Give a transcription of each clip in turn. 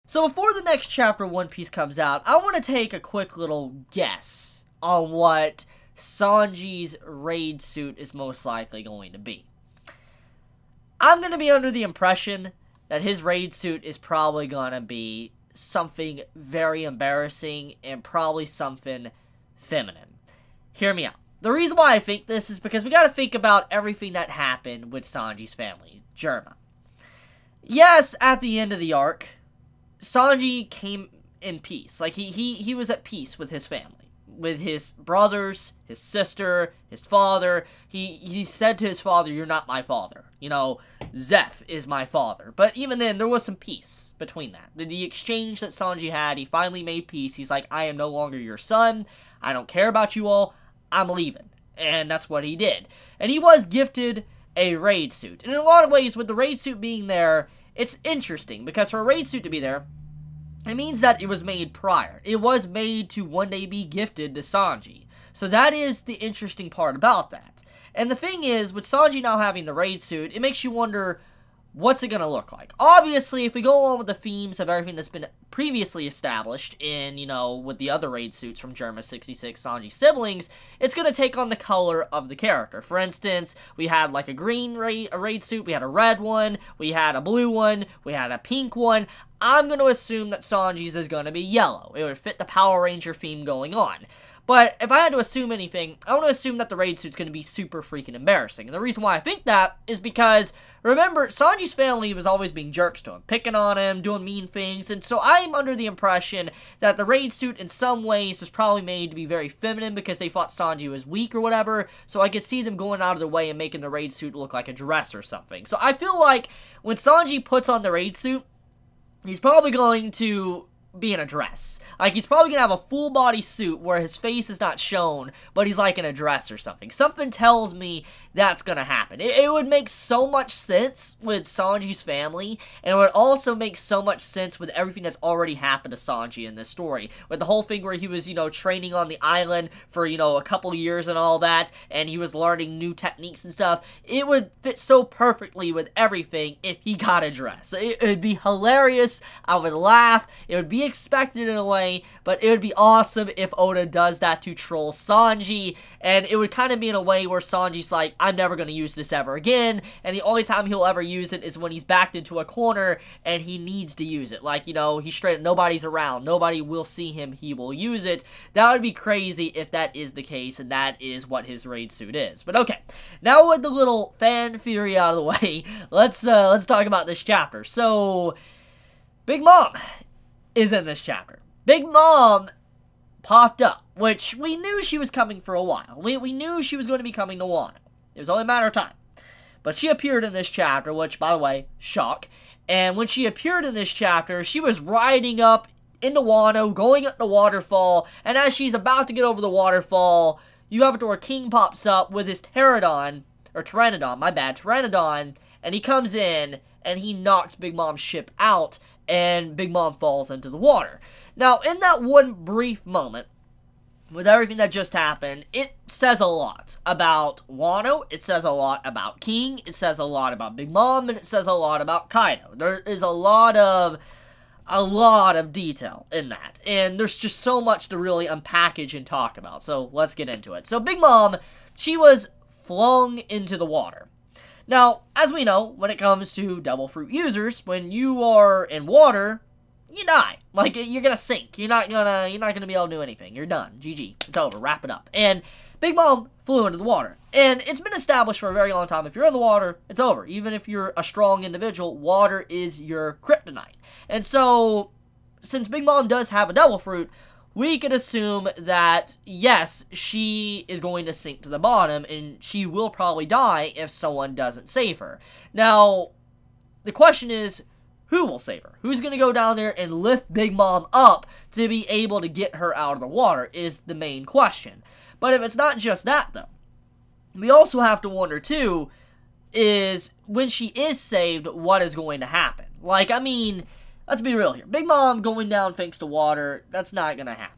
So before the next chapter of One Piece comes out, I want to take a quick little guess on what Sanji's raid suit is most likely going to be. I'm going to be under the impression that his raid suit is probably going to be something very embarrassing and probably something feminine. Hear me out. The reason why I think this is because we got to think about everything that happened with Sanji's family, Germa. Yes, at the end of the arc, Sanji came in peace. Like, he was at peace with his family. With his brothers, his sister, his father. He said to his father, "You're not my father. You know, Zeph is my father." But even then, there was some peace between that. The exchange that Sanji had, he finally made peace. He's like, "I am no longer your son. I don't care about you all. I'm leaving." And that's what he did. And he was gifted a raid suit. And in a lot of ways, with the raid suit being there, it's interesting, because for a raid suit to be there, it means that it was made prior. It was made to one day be gifted to Sanji. So that is the interesting part about that. And the thing is, with Sanji now having the raid suit, it makes you wonder, what's it going to look like? Obviously, if we go along with the themes of everything that's been previously established in, you know, with the other raid suits from Germa 66, Sanji's siblings, it's going to take on the color of the character. For instance, we had like a green raid suit, we had a red one, we had a blue one, we had a pink one. I'm going to assume that Sanji's is going to be yellow. It would fit the Power Ranger theme going on. But if I had to assume anything, I want to assume that the raid suit's going to be super freaking embarrassing. And the reason why I think that is because, remember, Sanji's family was always being jerks to him, picking on him, doing mean things. And so I'm under the impression that the raid suit in some ways was probably made to be very feminine because they thought Sanji was weak or whatever. So I could see them going out of their way and making the raid suit look like a dress or something. So I feel like when Sanji puts on the raid suit, he's probably going to be in a dress. Like, he's probably gonna have a full body suit where his face is not shown, but he's like in a dress or something. Something tells me that's gonna happen. It would make so much sense with Sanji's family, and it would also make so much sense with everything that's already happened to Sanji in this story. With the whole thing where he was, you know, training on the island for, you know, a couple years and all that, and he was learning new techniques and stuff. It would fit so perfectly with everything if he got a dress. It would be hilarious. I would laugh. It would be expected in a way, but it would be awesome if Oda does that to troll Sanji, and it would kind of be in a way where Sanji's like, I'm never going to use this ever again, and the only time he'll ever use it is when he's backed into a corner and he needs to use it. Like, you know, he's straight, nobody's around, nobody will see him, he will use it. That would be crazy if that is the case, and that is what his raid suit is. But okay, now with the little fan theory out of the way, let's talk about this chapter. So, Big Mom is in this chapter. Big Mom popped up, which we knew she was coming for a while. We knew she was going to be coming to Wano. It was only a matter of time. But she appeared in this chapter, which, by the way, shock. And when she appeared in this chapter, she was riding up into Wano, going up the waterfall, and as she's about to get over the waterfall, you have it to where King pops up with his Pteranodon, and he comes in, and he knocks Big Mom's ship out, and Big Mom falls into the water. Now, in that one brief moment, with everything that just happened, it says a lot about Wano, it says a lot about King, it says a lot about Big Mom, and it says a lot about Kaido. There is a lot of detail in that, and there's just so much to really unpackage and talk about, so let's get into it. So Big Mom, she was flung into the water. Now, as we know, when it comes to Devil Fruit users, when you are in water, you die. Like, you're gonna sink. You're not gonna be able to do anything. You're done. GG. It's over. Wrap it up. And Big Mom flew into the water. And it's been established for a very long time, if you're in the water, it's over. Even if you're a strong individual, water is your kryptonite. And so, since Big Mom does have a Devil Fruit, we could assume that, yes, she is going to sink to the bottom, and she will probably die if someone doesn't save her. Now, the question is, who will save her? Who's going to go down there and lift Big Mom up to be able to get her out of the water is the main question. But if it's not just that, though, we also have to wonder, too, is when she is saved, what is going to happen? Like, I mean, let's be real here. Big Mom going down thanks to water, that's not going to happen.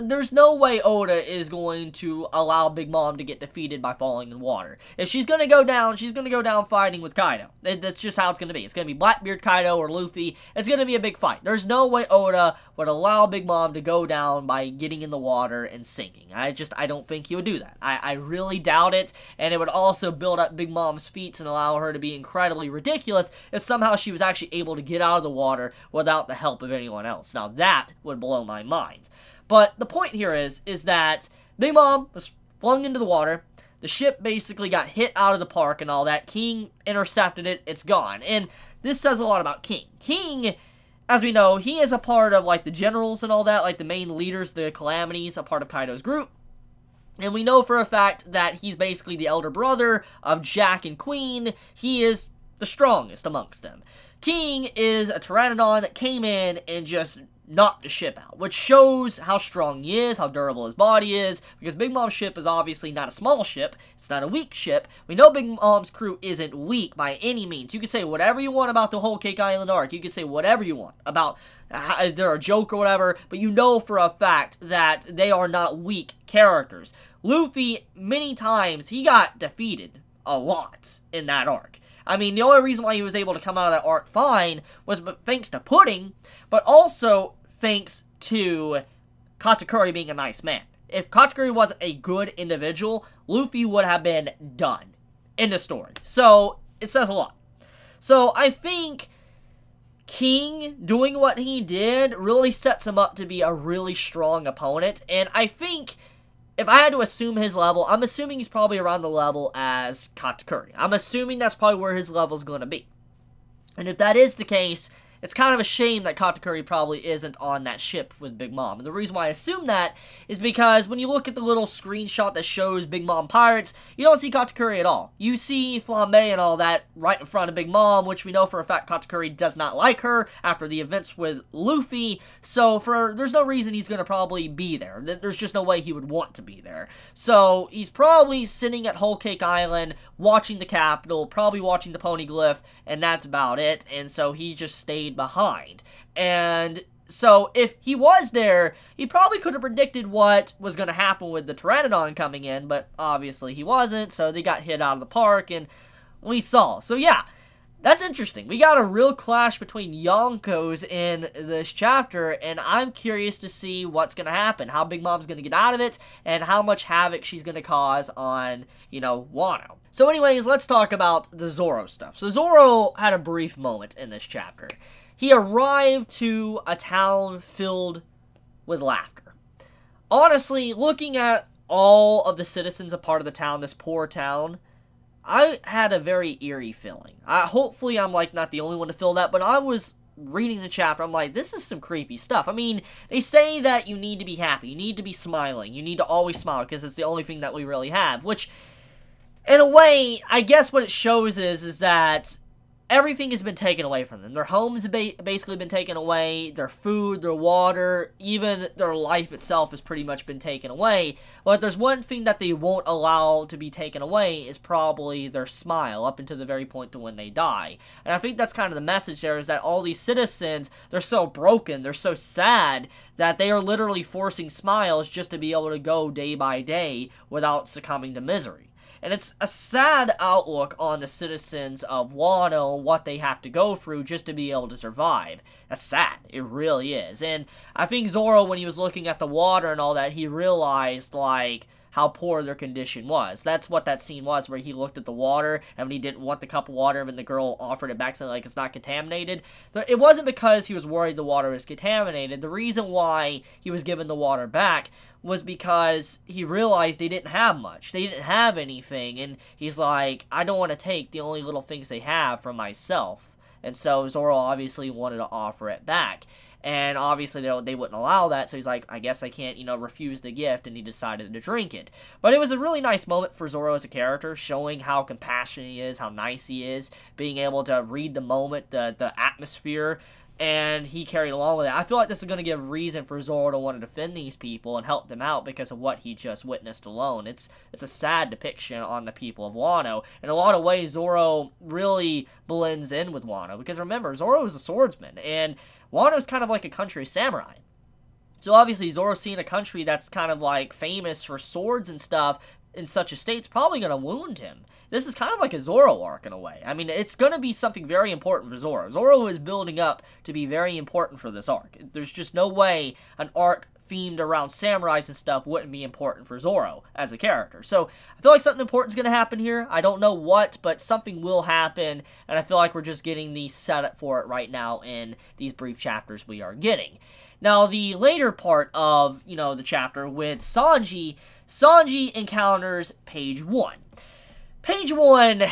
There's no way Oda is going to allow Big Mom to get defeated by falling in water. If she's going to go down, she's going to go down fighting with Kaido. That's just how it's going to be. It's going to be Blackbeard, Kaido, or Luffy. It's going to be a big fight. There's no way Oda would allow Big Mom to go down by getting in the water and sinking. I don't think he would do that. I really doubt it, and it would also build up Big Mom's feats and allow her to be incredibly ridiculous if somehow she was actually able to get out of the water without the help of anyone else. Now, that would blow my mind. But the point here is that Big Mom was flung into the water. The ship basically got hit out of the park and all that. King intercepted it. It's gone. And this says a lot about King. King, as we know, he is a part of, like, the generals and all that, like the main leaders, the Calamities, a part of Kaido's group. And we know for a fact that he's basically the elder brother of Jack and Queen. He is the strongest amongst them. King is a Pteranodon that came in and just knocked the ship out, which shows how strong he is, how durable his body is, because Big Mom's ship is obviously not a small ship, it's not a weak ship. We know Big Mom's crew isn't weak by any means. You can say whatever you want about the whole Cake Island arc, you can say whatever you want about they're a joke or whatever, but you know for a fact that they are not weak characters. Luffy, many times, he got defeated a lot in that arc. I mean, the only reason why he was able to come out of that arc fine was thanks to Pudding, but also thanks to Katakuri being a nice man. If Katakuri wasn't a good individual, Luffy would have been done in the story. So, it says a lot. So, I think King doing what he did really sets him up to be a really strong opponent, and I think if I had to assume his level, I'm assuming he's probably around the level as Katakuri. I'm assuming that's probably where his level's going to be. And if that is the case, it's kind of a shame that Katakuri probably isn't on that ship with Big Mom. And the reason why I assume that is because when you look at the little screenshot that shows Big Mom pirates, you don't see Katakuri at all. You see Flambe and all that right in front of Big Mom, which we know for a fact Katakuri does not like her after the events with Luffy. So there's no reason he's going to probably be there. There's just no way he would want to be there. So he's probably sitting at Whole Cake Island, watching the capital, probably watching the Poneglyph, and that's about it. And so he just stayed behind. And so if he was there, he probably could have predicted what was going to happen with the Pteranodon coming in, but obviously he wasn't, so they got hit out of the park, and we saw. So yeah, that's interesting. We got a real clash between Yonkos in this chapter, and I'm curious to see what's going to happen, how Big Mom's going to get out of it, and how much havoc she's going to cause on, Wano. So anyways, let's talk about the Zoro stuff. So Zoro had a brief moment in this chapter. He arrived to a town filled with laughter. Honestly, looking at all of the citizens a part of the town, this poor town, I had a very eerie feeling. Hopefully I'm not the only one to feel that, but I was reading the chapter, I'm like, this is some creepy stuff. I mean, they say that you need to be happy, you need to be smiling, you need to always smile, because it's the only thing that we really have, which, in a way, I guess what it shows is that everything has been taken away from them. Their homes have basically been taken away, their food, their water, even their life itself has pretty much been taken away. But if there's one thing that they won't allow to be taken away is probably their smile, up until the very point to when they die. And I think that's kind of the message there, is that all these citizens, they're so broken, they're so sad, that they are literally forcing smiles just to be able to go day by day without succumbing to misery. And it's a sad outlook on the citizens of Wano and what they have to go through just to be able to survive. That's sad. It really is. And I think Zoro, when he was looking at the water and all that, he realized, how poor their condition was. That's what that scene was, where he looked at the water, and when he didn't want the cup of water, and the girl offered it back, saying, it's not contaminated. It wasn't because he was worried the water was contaminated. The reason why he was given the water back was because he realized they didn't have much. They didn't have anything, and he's like, I don't want to take the only little things they have from myself. And so Zoro obviously wanted to offer it back. And obviously they wouldn't allow that, so he's like, I guess I can't, refuse the gift, and he decided to drink it. But it was a really nice moment for Zoro as a character, showing how compassionate he is, how nice he is, being able to read the moment, the atmosphere. and he carried along with it. I feel like this is going to give reason for Zoro to want to defend these people and help them out because of what he just witnessed alone. It's a sad depiction on the people of Wano. In a lot of ways, Zoro really blends in with Wano because remember, Zoro is a swordsman, and Wano is kind of like a country of samurai. So obviously, Zoro seeing a country that's kind of like famous for swords and stuff in such a state's probably going to wound him. This is kind of like a Zoro arc in a way. I mean, it's going to be something very important for Zoro. Zoro is building up to be very important for this arc. There's just no way an arc themed around samurais and stuff wouldn't be important for Zoro as a character. So I feel like something important is going to happen here. I don't know what, but something will happen, and I feel like we're just getting the setup for it right now in these brief chapters we are getting. Now, the later part of, the chapter with Sanji encounters Page 1. Page 1,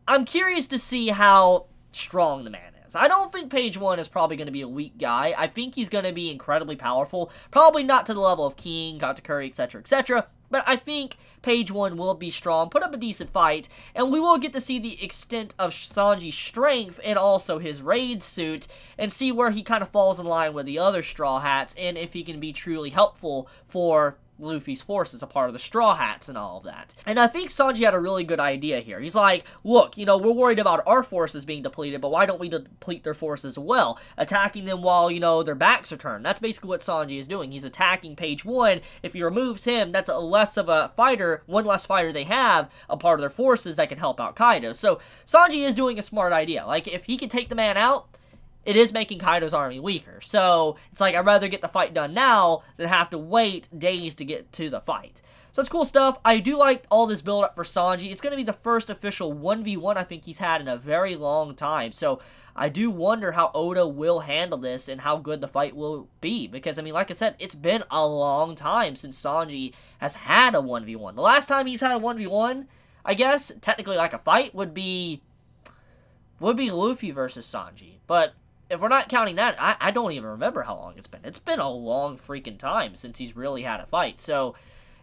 I'm curious to see how strong the man is. I don't think Page 1 is probably going to be a weak guy. I think he's going to be incredibly powerful. Probably not to the level of King, Katakuri, etc., etc., but I think Page 1 will be strong, put up a decent fight, and we will get to see the extent of Sanji's strength and also his raid suit, and see where he kind of falls in line with the other Straw Hats, and if he can be truly helpful for Luffy's forces, a part of the Straw Hats and all of that. And I think Sanji had a really good idea here. He's like, look, we're worried about our forces being depleted, but why don't we deplete their forces as well? Attacking them while, their backs are turned. That's basically what Sanji is doing. He's attacking Page 1. If he removes him, that's one less fighter they have, a part of their forces that can help out Kaido. So Sanji is doing a smart idea. Like, if he can take the man out, it is making Kaido's army weaker. So, it's like, I'd rather get the fight done now than have to wait days to get to the fight. So, it's cool stuff. I do like all this build-up for Sanji. It's going to be the first official 1v1 I think he's had in a very long time. So, I do wonder how Oda will handle this and how good the fight will be. Because, I mean, like I said, it's been a long time since Sanji has had a 1v1. The last time he's had a 1v1, I guess, technically like a fight, would be Luffy versus Sanji. But if we're not counting that, I don't even remember how long it's been. It's been a long freaking time since he's really had a fight. So,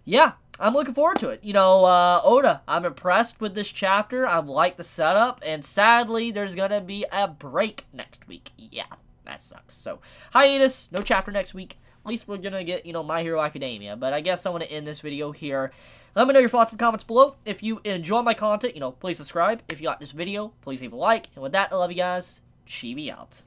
yeah, I'm looking forward to it. Oda, I'm impressed with this chapter. I like the setup. And sadly, there's going to be a break next week. Yeah, that sucks. So, hiatus, no chapter next week. At least we're going to get, My Hero Academia. But I guess I want to end this video here. Let me know your thoughts in the comments below. If you enjoy my content, please subscribe. If you like this video, please leave a like. And with that, I love you guys. Chibi out.